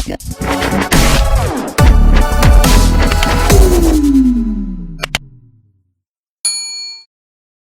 What's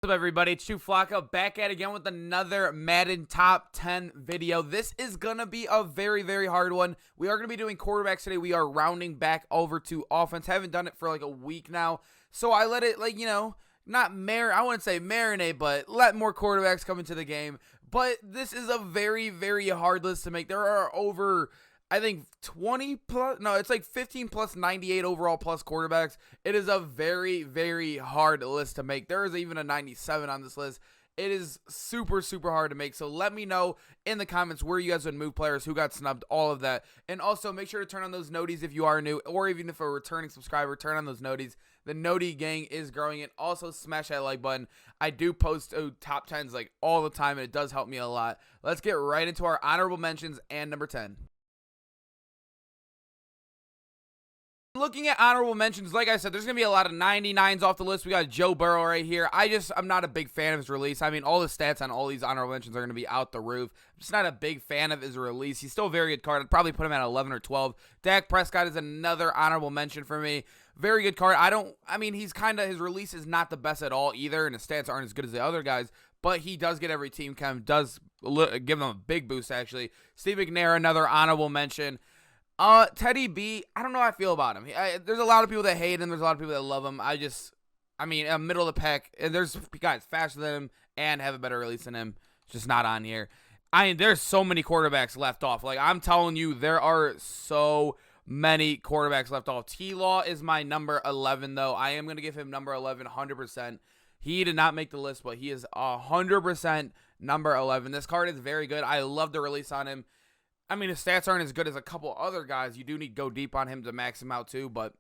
up, everybody? It's Flacco back at it again with another Madden Top 10 video. This is going to be a very, very hard one. We are going to be doing quarterbacks today. We are rounding back over to offense. Haven't done it for like a week now. So I let it, like, you know, not I wouldn't say marinate, but let more quarterbacks come into the game. But this is a very, very hard list to make. There are over, I think, 20 plus, no, it's like 15 plus 98 overall plus quarterbacks. It is a very, very hard list to make. There is even a 97 on this list. It is super, super hard to make. So let me know in the comments where you guys would move players, who got snubbed, all of that. And also make sure to turn on those noties if you are new, or even if a returning subscriber, turn on those noties. The noti gang is growing. And also smash that like button. I do post top 10s like all the time, and it does help me a lot. Let's get right into our honorable mentions and number 10. Looking at honorable mentions, like I said, there's going to be a lot of 99s off the list. We got Joe Burrow right here. I'm not a big fan of his release. I mean, all the stats on all these honorable mentions are going to be out the roof. I'm just not a big fan of his release. He's still a very good card. I'd probably put him at 11 or 12. Dak Prescott is another honorable mention for me. Very good card. His release is not the best at all either, and his stats aren't as good as the other guys, but he does get every team chem, does give them a big boost, actually. Steve McNabb, another honorable mention. Teddy B, I don't know how I feel about him. There's a lot of people that hate him. There's a lot of people that love him. I'm middle of the pack. And there's guys faster than him and have a better release than him. It's just not on here. There's so many quarterbacks left off. Like, I'm telling you, there are so many quarterbacks left off. T-Law is my number 11, though. I am going to give him number 11, 100%. He did not make the list, but he is 100% number 11. This card is very good. I love the release on him. His stats aren't as good as a couple other guys. You do need to go deep on him to max him out too, but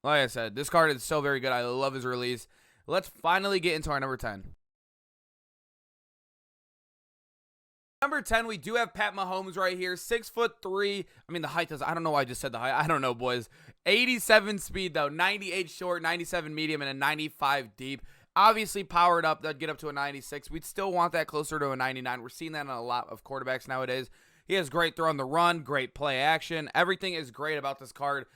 like I said, this card is so very good. I love his release. Let's finally get into our number 10. Number 10, we do have Pat Mahomes right here. 6'3". The height does, I don't know why I just said the height. I don't know, boys. 87 speed, though. 98 short, 97 medium, and a 95 deep. Obviously powered up. That'd get up to a 96. We'd still want that closer to a 99. We're seeing that on a lot of quarterbacks nowadays. He has great throw on the run, great play action. Everything is great about this card.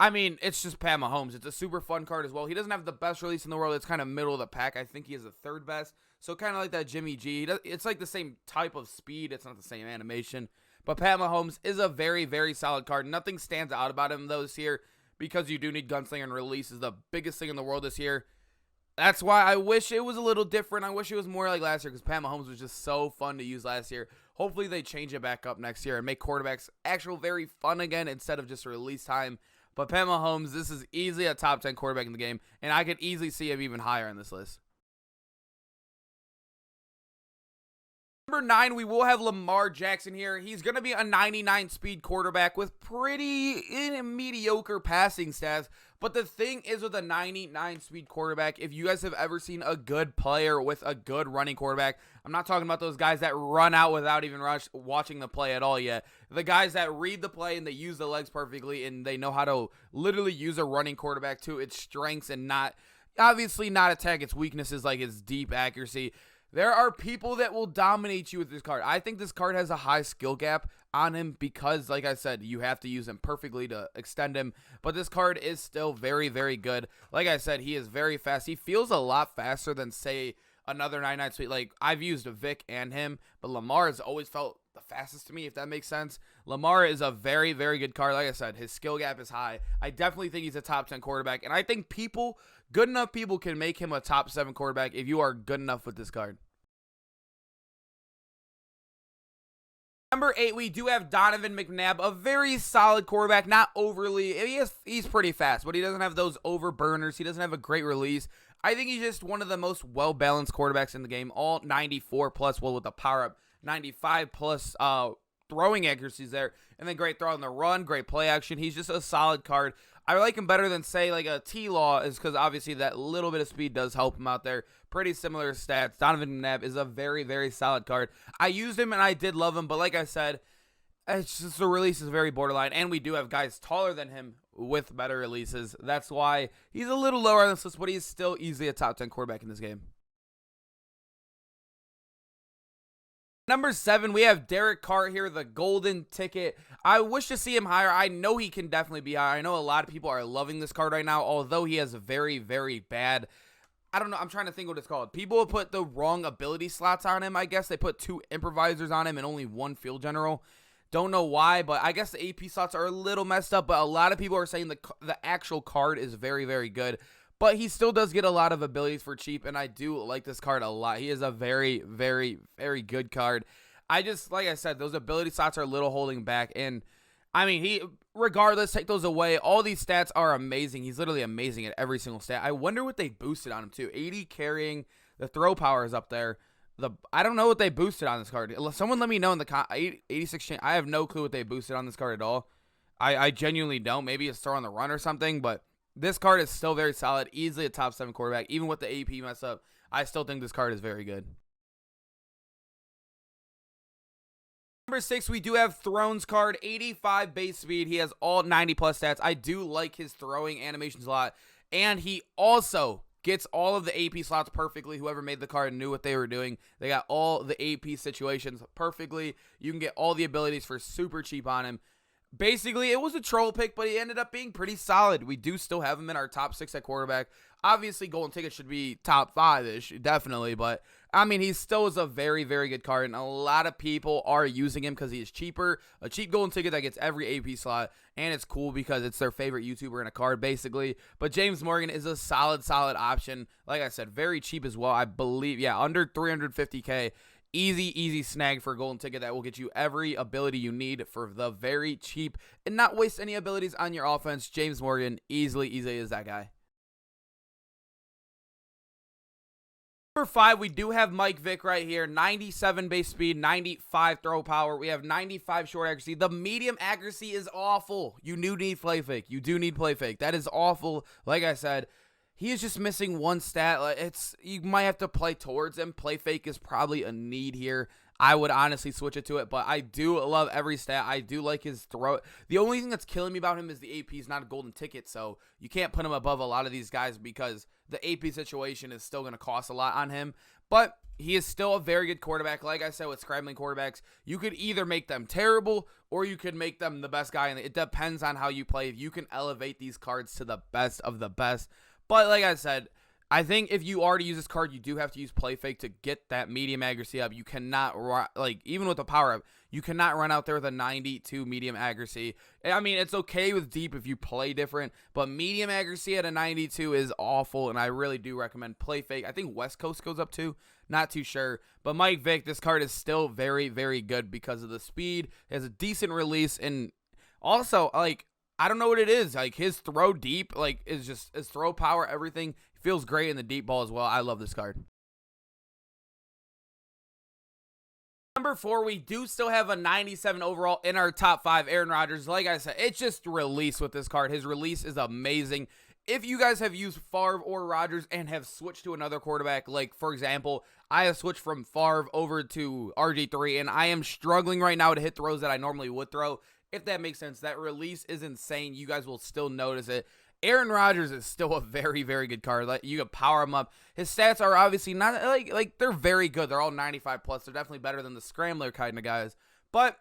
It's just Pat Mahomes. It's a super fun card as well. He doesn't have the best release in the world. It's kind of middle of the pack. I think he is the third best. So kind of like that Jimmy G. It's like the same type of speed. It's not the same animation. But Pat Mahomes is a very, very solid card. Nothing stands out about him, though, this year, because you do need gunslinger, and release is the biggest thing in the world this year. That's why I wish it was a little different. I wish it was more like last year, because Pat Mahomes was just so fun to use last year. Hopefully they change it back up next year and make quarterbacks very fun again instead of just release time. But Pat Mahomes, this is easily a top 10 quarterback in the game, and I could easily see him even higher on this list. Number 9, we will have Lamar Jackson here. He's going to be a 99 speed quarterback with pretty mediocre passing stats. But the thing is, with a 99 speed quarterback, if you guys have ever seen a good player with a good running quarterback, I'm not talking about those guys that run out without even watching the play at all yet. The guys that read the play and they use the legs perfectly, and they know how to literally use a running quarterback to its strengths and not attack its weaknesses like its deep accuracy. There are people that will dominate you with this card. I think this card has a high skill gap on him because, like I said, you have to use him perfectly to extend him. But this card is still very, very good. Like I said, he is very fast. He feels a lot faster than, say, another 99 speed. Like, I've used Vick and him, but Lamar has always felt the fastest to me, if that makes sense. Lamar is a very, very good card. Like I said, his skill gap is high. I definitely think he's a top 10 quarterback, and I think good enough people can make him a top 7 quarterback if you are good enough with this card. Number 8, we do have Donovan McNabb, a very solid quarterback, not overly, he's pretty fast, but he doesn't have those overburners. He doesn't have a great release. I think he's just one of the most well-balanced quarterbacks in the game, all 94 plus, well, with the power-up, 95 plus throwing accuracies there, and then great throw on the run, great play action. He's just a solid card. I like him better than, say, like a T-Law, is because obviously that little bit of speed does help him out there. Pretty similar stats. Donovan McNabb is a very, very solid card. I used him and I did love him, but like I said, it's just the release is very borderline, and we do have guys taller than him with better releases. That's why he's a little lower on this list, but he's still easily a top 10 quarterback in this game. Number 7, we have Derek Carr here, the golden ticket. I wish to see him higher. I know he can definitely be higher. I know a lot of people are loving this card right now, although he has a very, very bad, I don't know, I'm trying to think what it's called. People have put the wrong ability slots on him, I guess. They put 2 improvisers on him and only 1 field general. Don't know why, but I guess the AP slots are a little messed up, but a lot of people are saying the actual card is very, very good. But he still does get a lot of abilities for cheap, and I do like this card a lot. He is a very, very, very good card. I just, like I said, those ability slots are a little holding back, and I mean, regardless, take those away. All these stats are amazing. He's literally amazing at every single stat. I wonder what they boosted on him, too. 80 carrying, the throw power is up there. I don't know what they boosted on this card. Someone let me know in the 86 chain. I have no clue what they boosted on this card at all. I genuinely don't. Maybe it's throw on the run or something, but this card is still very solid, easily a top 7 quarterback. Even with the AP mess up, I still think this card is very good. Number 6, we do have Thrones card, 85 base speed. He has all 90 plus stats. I do like his throwing animations a lot, and he also gets all of the AP slots perfectly. Whoever made the card knew what they were doing. They got all the AP situations perfectly. You can get all the abilities for super cheap on him. Basically, it was a troll pick, but he ended up being pretty solid. We do still have him in our top 6 at quarterback. Obviously, golden ticket should be top 5-ish, definitely. But, I mean, he still is a very, very good card. And a lot of people are using him because he is cheaper. A cheap golden ticket that gets every AP slot. And it's cool because it's their favorite YouTuber in a card, basically. But James Morgan is a solid, solid option. Like I said, very cheap as well. I believe, yeah, under 350K. Easy snag for a golden ticket that will get you every ability you need for the very cheap and not waste any abilities on your offense. James Morgan easily is that guy. Number 5, we do have Mike Vick right here. 97 base speed, 95 throw power. We have 95 short accuracy. The medium accuracy is awful. You do need play fake. You do need play fake. That is awful. Like I said, he is just missing one stat. You might have to play towards him. Play fake is probably a need here. I would honestly switch it to it, but I do love every stat. I do like his throw. The only thing that's killing me about him is the AP is not a golden ticket, so you can't put him above a lot of these guys because the AP situation is still going to cost a lot on him. But he is still a very good quarterback. Like I said, with scrambling quarterbacks, you could either make them terrible or you could make them the best guy, and it depends on how you play. If you can elevate these cards to the best of the best. But like I said, I think if you are to use this card, you do have to use play fake to get that medium accuracy up. You cannot, even with the power up, you cannot run out there with a 92 medium accuracy. I mean, it's okay with deep if you play different, but medium accuracy at a 92 is awful, and I really do recommend play fake. I think West Coast goes up too. Not too sure. But Mike Vick, this card is still very, very good because of the speed. It has a decent release, and also, I don't know what it is. His throw deep, is just his throw power, everything feels great in the deep ball as well. I love this card. Number 4, we do still have a 97 overall in our top 5. Aaron Rodgers. Like I said, it's just release with this card. His release is amazing. If you guys have used Favre or Rodgers and have switched to another quarterback, like, for example, I have switched from Favre over to RG3, and I am struggling right now to hit throws that I normally would throw. If that makes sense, that release is insane. You guys will still notice it. Aaron Rodgers is still a very, very good card. You can power him up. His stats are obviously not, they're very good. They're all 95 plus. They're definitely better than the scrambler kind of guys. But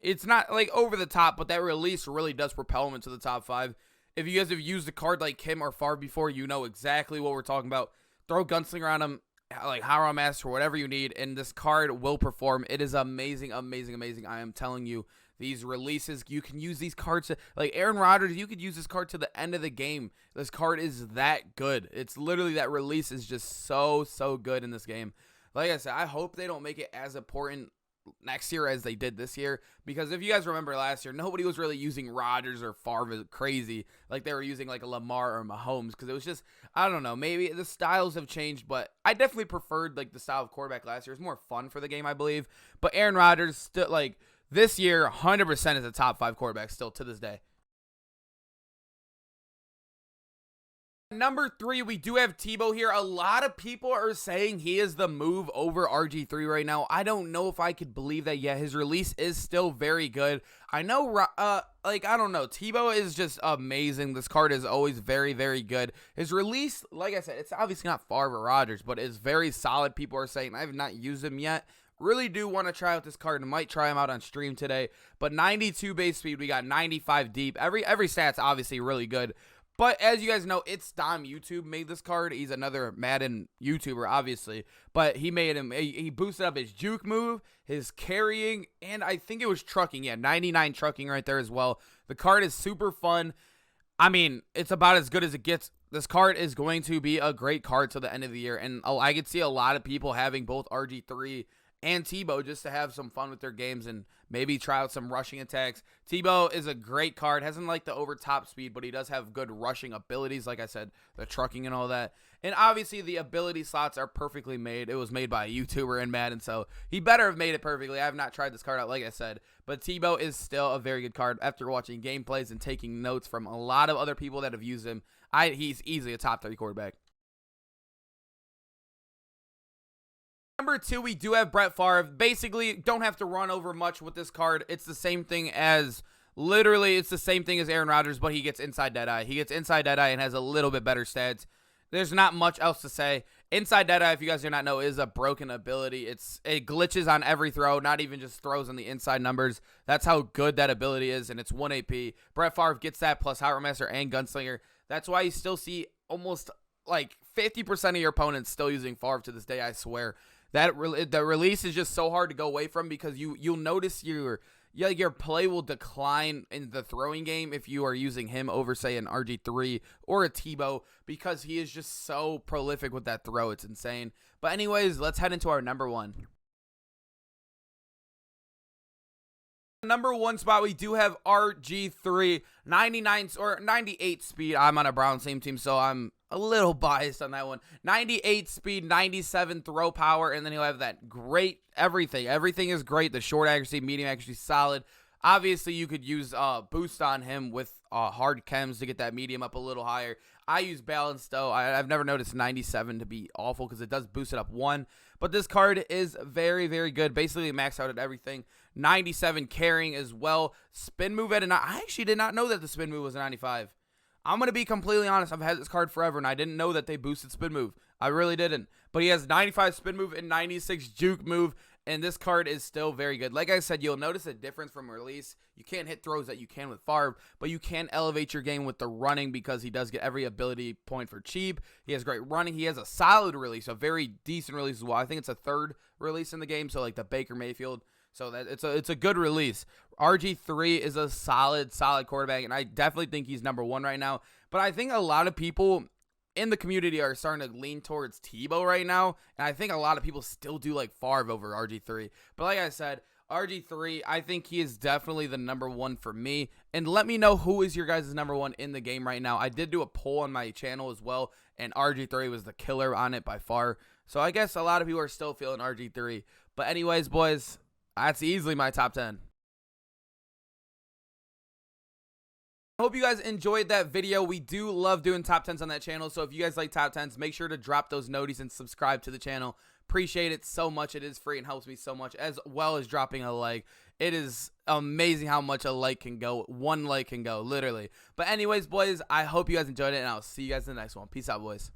it's not, over the top, but that release really does propel him into the top 5. If you guys have used a card like him or Favre before, you know exactly what we're talking about. Throw Gunslinger on him, Howrah Master, whatever you need, and this card will perform. It is amazing, amazing, amazing. I am telling you. These releases, you can use these cards to, Aaron Rodgers, you could use this card to the end of the game. This card is that good. It's literally, that release is just so good in this game. Like I said, I hope they don't make it as important next year as they did this year, because if you guys remember last year, nobody was really using Rodgers or Favre crazy like they were using a Lamar or Mahomes, because it was just, I don't know, maybe the styles have changed, but I definitely preferred the style of quarterback last year. It was more fun for the game, I believe. But Aaron Rodgers still, this year, 100% is a top 5 quarterback still to this day. Number 3, we do have Tebow here. A lot of people are saying he is the move over RG3 right now. I don't know if I could believe that yet. His release is still very good. I know, I don't know. Tebow is just amazing. This card is always very, very good. His release, like I said, it's obviously not Favre or Rodgers, but it's very solid. People are saying I have not used him yet. Really do want to try out this card and might try him out on stream today. But 92 base speed, we got 95 deep. Every stat's obviously really good. But as you guys know, it's Dom YouTube made this card. He's another Madden YouTuber, obviously. But he made him, he boosted up his juke move, his carrying, and I think it was trucking. Yeah, 99 trucking right there as well. The card is super fun. I mean, it's about as good as it gets. This card is going to be a great card till the end of the year. And I could see a lot of people having both RG3 and Tebow just to have some fun with their games and maybe try out some rushing attacks. Tebow is a great card. Hasn't like the over top speed, but he does have good rushing abilities. Like I said, the trucking and all that. And obviously the ability slots are perfectly made. It was made by a YouTuber in Madden, so he better have made it perfectly. I have not tried this card out, like I said. But Tebow is still a very good card after watching gameplays and taking notes from a lot of other people that have used him. He's easily a top 30 quarterback. Number 2, we do have Brett Favre. Basically, don't have to run over much with this card. It's the same thing as, literally, it's the same thing as Aaron Rodgers, but he gets inside Deadeye. He gets inside Deadeye and has a little bit better stats. There's not much else to say. Inside Deadeye, if you guys do not know, is a broken ability. It glitches on every throw, not even just throws on the inside numbers. That's how good that ability is, and it's 1 AP. Brett Favre gets that plus Hot Rod Master and Gunslinger. That's why you still see almost like 50% of your opponents still using Favre to this day, I swear. The release is just so hard to go away from because you'll notice your play will decline in the throwing game if you are using him over, say, an RG3 or a Tebow because he is just so prolific with that throw. It's insane. But anyways, let's head into our number 1. Number 1 spot, we do have RG3, 99 or 98 speed. I'm on a Browns same team, so I'm a little biased on that one. 98 speed, 97 throw power, and then he'll have that great everything. Everything is great. The short accuracy, medium accuracy, solid. Obviously, you could use boost on him with hard chems to get that medium up a little higher. I use balance, though. I've never noticed 97 to be awful because it does boost it up 1. But this card is very, very good. Basically, maxed out at everything. 97 carrying as well. Spin move at a 9. I actually did not know that the spin move was a 95. I'm going to be completely honest. I've had this card forever, and I didn't know that they boosted spin move. I really didn't. But he has 95 spin move and 96 juke move, and this card is still very good. Like I said, you'll notice a difference from release. You can't hit throws that you can with Favre, but you can elevate your game with the running because he does get every ability point for cheap. He has great running. He has a solid release, a very decent release as well. I think it's a 3rd release in the game, so like the Baker Mayfield. So that it's a good release. RG3 is a solid quarterback, and I definitely think he's number 1 right now. But I think a lot of people in the community are starting to lean towards Tebow right now, and I think a lot of people still do like Favre over RG3. But like I said, RG3, I think he is definitely the number 1 for me. And let me know who is your guys' number 1 in the game right now. I did do a poll on my channel as well, and RG3 was the killer on it by far. So I guess a lot of people are still feeling RG3. But anyways, boys, that's easily my top 10. I hope you guys enjoyed that video. We do love doing top 10s on that channel. So if you guys like top 10s, make sure to drop those noties and subscribe to the channel. Appreciate it so much. It is free and helps me so much, as well as dropping a like. It is amazing how much a like can go. 1 like can go, literally. But anyways, boys, I hope you guys enjoyed it, and I'll see you guys in the next one. Peace out, boys.